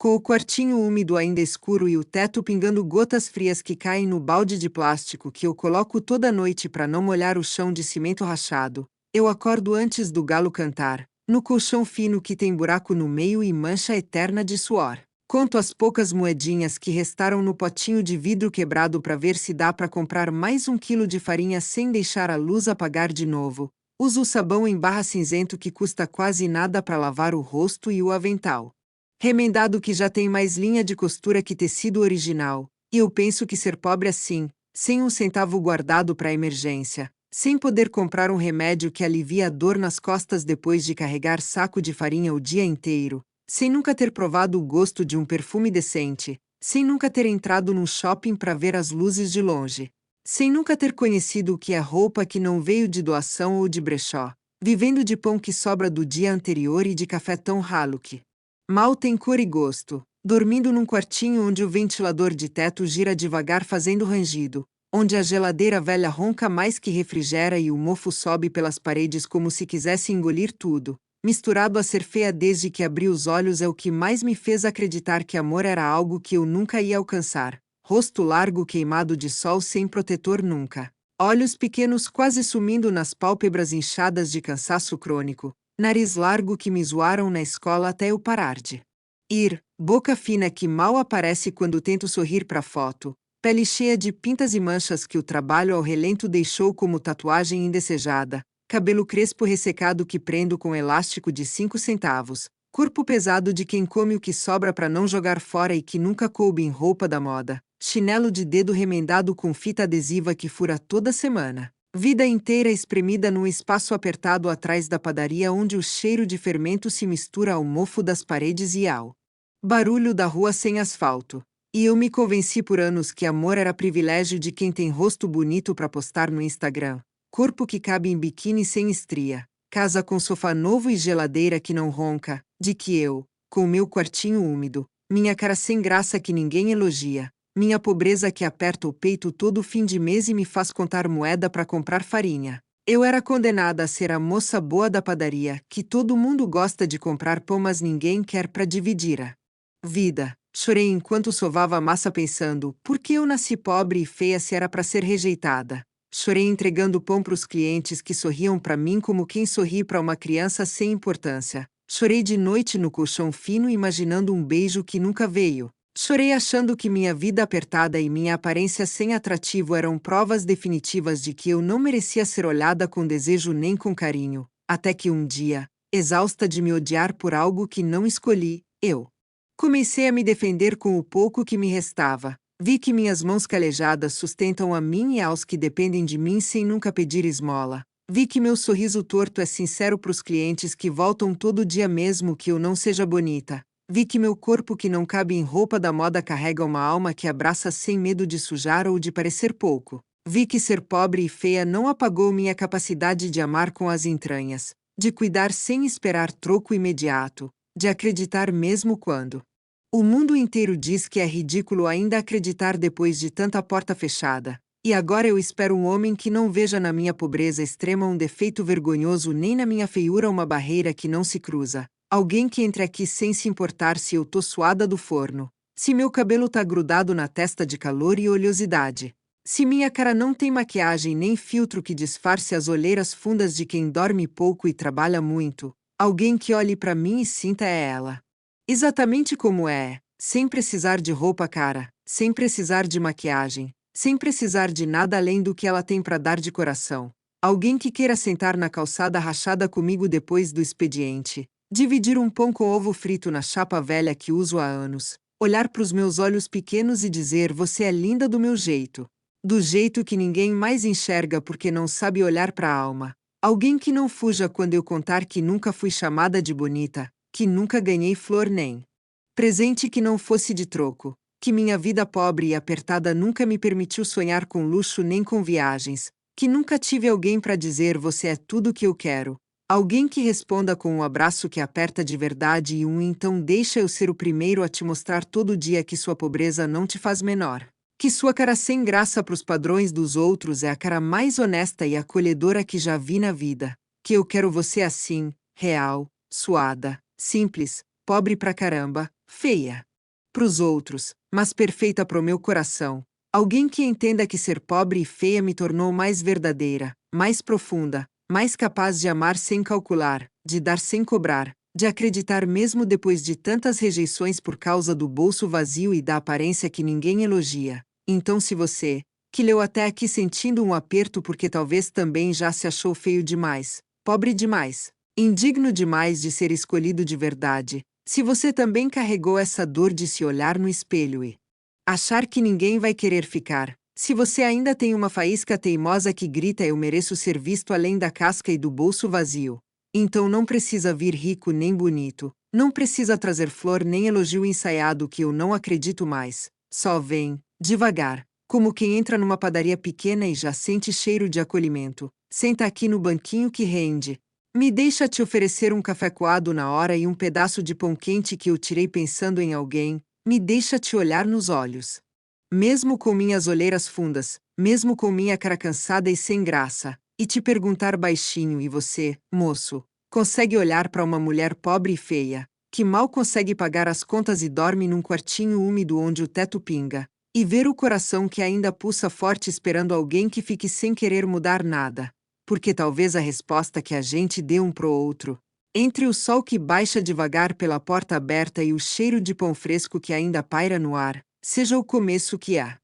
Com o quartinho úmido ainda escuro e o teto pingando gotas frias que caem no balde de plástico que eu coloco toda noite para não molhar o chão de cimento rachado, eu acordo antes do galo cantar, no colchão fino que tem buraco no meio e mancha eterna de suor. Conto as poucas moedinhas que restaram no potinho de vidro quebrado para ver se dá para comprar mais 1 quilo de farinha sem deixar a luz apagar de novo. Uso o sabão em barra cinzento que custa quase nada para lavar o rosto e o avental. Remendado que já tem mais linha de costura que tecido original. E eu penso que ser pobre assim, sem 1 centavo guardado para emergência, sem poder comprar um remédio que alivia a dor nas costas depois de carregar saco de farinha o dia inteiro, sem nunca ter provado o gosto de um perfume decente, sem nunca ter entrado num shopping para ver as luzes de longe, sem nunca ter conhecido o que é roupa que não veio de doação ou de brechó, vivendo de pão que sobra do dia anterior e de café tão ralo que mal tem cor e gosto, dormindo num quartinho onde o ventilador de teto gira devagar fazendo rangido, onde a geladeira velha ronca mais que refrigera e o mofo sobe pelas paredes como se quisesse engolir tudo. Misturado a ser feia desde que abri os olhos é o que mais me fez acreditar que amor era algo que eu nunca ia alcançar. Rosto largo queimado de sol sem protetor nunca. Olhos pequenos quase sumindo nas pálpebras inchadas de cansaço crônico. Nariz largo que me zoaram na escola até eu parar de ir. Boca fina que mal aparece quando tento sorrir pra foto. Pele cheia de pintas e manchas que o trabalho ao relento deixou como tatuagem indesejada. Cabelo crespo ressecado que prendo com elástico de 5 centavos, corpo pesado de quem come o que sobra para não jogar fora e que nunca coube em roupa da moda, chinelo de dedo remendado com fita adesiva que fura toda semana, vida inteira espremida num espaço apertado atrás da padaria onde o cheiro de fermento se mistura ao mofo das paredes e ao barulho da rua sem asfalto. E eu me convenci por anos que amor era privilégio de quem tem rosto bonito para postar no Instagram. Corpo que cabe em biquíni sem estria, casa com sofá novo e geladeira que não ronca, de que eu, com meu quartinho úmido, minha cara sem graça que ninguém elogia, minha pobreza que aperta o peito todo fim de mês e me faz contar moeda para comprar farinha. Eu era condenada a ser a moça boa da padaria, que todo mundo gosta de comprar pão mas ninguém quer para dividir a vida. Chorei enquanto sovava a massa pensando, por que eu nasci pobre e feia se era para ser rejeitada? Chorei entregando pão para os clientes que sorriam para mim como quem sorri para uma criança sem importância. Chorei de noite no colchão fino imaginando um beijo que nunca veio. Chorei achando que minha vida apertada e minha aparência sem atrativo eram provas definitivas de que eu não merecia ser olhada com desejo nem com carinho. Até que um dia, exausta de me odiar por algo que não escolhi, eu comecei a me defender com o pouco que me restava. Vi que minhas mãos calejadas sustentam a mim e aos que dependem de mim sem nunca pedir esmola. Vi que meu sorriso torto é sincero para os clientes que voltam todo dia mesmo que eu não seja bonita. Vi que meu corpo que não cabe em roupa da moda carrega uma alma que abraça sem medo de sujar ou de parecer pouco. Vi que ser pobre e feia não apagou minha capacidade de amar com as entranhas, de cuidar sem esperar troco imediato, de acreditar mesmo quando o mundo inteiro diz que é ridículo ainda acreditar depois de tanta porta fechada. E agora eu espero um homem que não veja na minha pobreza extrema um defeito vergonhoso nem na minha feiura uma barreira que não se cruza. Alguém que entre aqui sem se importar se eu tô suada do forno, se meu cabelo tá grudado na testa de calor e oleosidade, se minha cara não tem maquiagem nem filtro que disfarce as olheiras fundas de quem dorme pouco e trabalha muito. Alguém que olhe pra mim e sinta é ela. Exatamente como é, sem precisar de roupa cara, sem precisar de maquiagem, sem precisar de nada além do que ela tem para dar de coração. Alguém que queira sentar na calçada rachada comigo depois do expediente, dividir um pão com ovo frito na chapa velha que uso há anos, olhar para os meus olhos pequenos e dizer: você é linda do meu jeito. Do jeito que ninguém mais enxerga porque não sabe olhar para a alma. Alguém que não fuja quando eu contar que nunca fui chamada de bonita, que nunca ganhei flor nem presente que não fosse de troco, que minha vida pobre e apertada nunca me permitiu sonhar com luxo nem com viagens, que nunca tive alguém para dizer você é tudo que eu quero. Alguém que responda com um abraço que aperta de verdade e um então deixa eu ser o primeiro a te mostrar todo dia que sua pobreza não te faz menor. Que sua cara sem graça para os padrões dos outros é a cara mais honesta e acolhedora que já vi na vida. Que eu quero você assim, real, suada, simples, pobre pra caramba, feia. pros outros, mas perfeita pro meu coração. Alguém que entenda que ser pobre e feia me tornou mais verdadeira, mais profunda, mais capaz de amar sem calcular, de dar sem cobrar, de acreditar mesmo depois de tantas rejeições por causa do bolso vazio e da aparência que ninguém elogia. Então, se você, que leu até aqui sentindo um aperto porque talvez também já se achou feio demais, pobre demais, indigno demais de ser escolhido de verdade, se você também carregou essa dor de se olhar no espelho e achar que ninguém vai querer ficar, se você ainda tem uma faísca teimosa que grita eu mereço ser visto além da casca e do bolso vazio, então não precisa vir rico nem bonito, não precisa trazer flor nem elogio ensaiado que eu não acredito mais, só vem, devagar, como quem entra numa padaria pequena e já sente cheiro de acolhimento, senta aqui no banquinho que rende. Me deixa te oferecer um café coado na hora e um pedaço de pão quente que eu tirei pensando em alguém, me deixa te olhar nos olhos. Mesmo com minhas olheiras fundas, mesmo com minha cara cansada e sem graça, e te perguntar baixinho e você, moço, consegue olhar para uma mulher pobre e feia, que mal consegue pagar as contas e dorme num quartinho úmido onde o teto pinga, e ver o coração que ainda pulsa forte esperando alguém que fique sem querer mudar nada. Porque talvez a resposta que a gente dê um pro outro, entre o sol que baixa devagar pela porta aberta e o cheiro de pão fresco que ainda paira no ar, seja o começo que a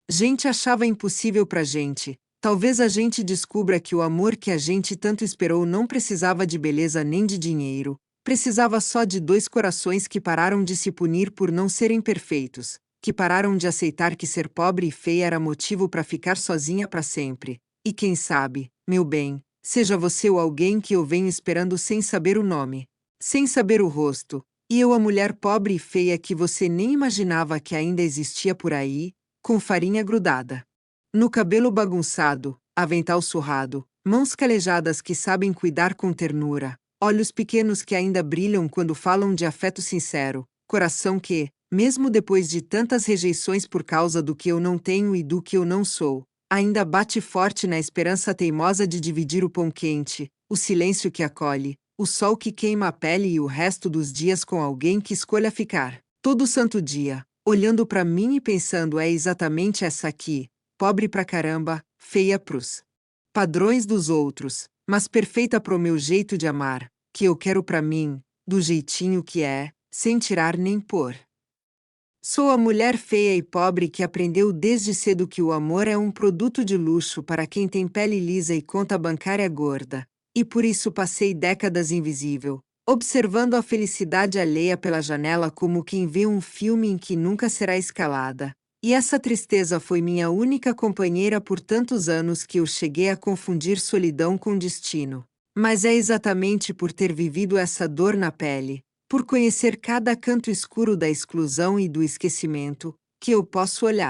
gente achava impossível pra gente. Talvez a gente descubra que o amor que a gente tanto esperou não precisava de beleza nem de dinheiro, precisava só de dois corações que pararam de se punir por não serem perfeitos, que pararam de aceitar que ser pobre e feia era motivo para ficar sozinha para sempre. E quem sabe, meu bem, seja você o alguém que eu venho esperando sem saber o nome, sem saber o rosto, e eu a mulher pobre e feia que você nem imaginava que ainda existia por aí, com farinha grudada no cabelo bagunçado, avental surrado, mãos calejadas que sabem cuidar com ternura, olhos pequenos que ainda brilham quando falam de afeto sincero, coração que, mesmo depois de tantas rejeições por causa do que eu não tenho e do que eu não sou, ainda bate forte na esperança teimosa de dividir o pão quente, o silêncio que acolhe, o sol que queima a pele e o resto dos dias com alguém que escolha ficar, todo santo dia, olhando para mim e pensando é exatamente essa aqui, pobre pra caramba, feia pros padrões dos outros, mas perfeita pro meu jeito de amar, que eu quero pra mim, do jeitinho que é, sem tirar nem pôr. Sou a mulher feia e pobre que aprendeu desde cedo que o amor é um produto de luxo para quem tem pele lisa e conta bancária gorda, e por isso passei décadas invisível, observando a felicidade alheia pela janela como quem vê um filme em que nunca será escalada. E essa tristeza foi minha única companheira por tantos anos que eu cheguei a confundir solidão com destino. Mas é exatamente por ter vivido essa dor na pele, por conhecer cada canto escuro da exclusão e do esquecimento, que eu posso olhar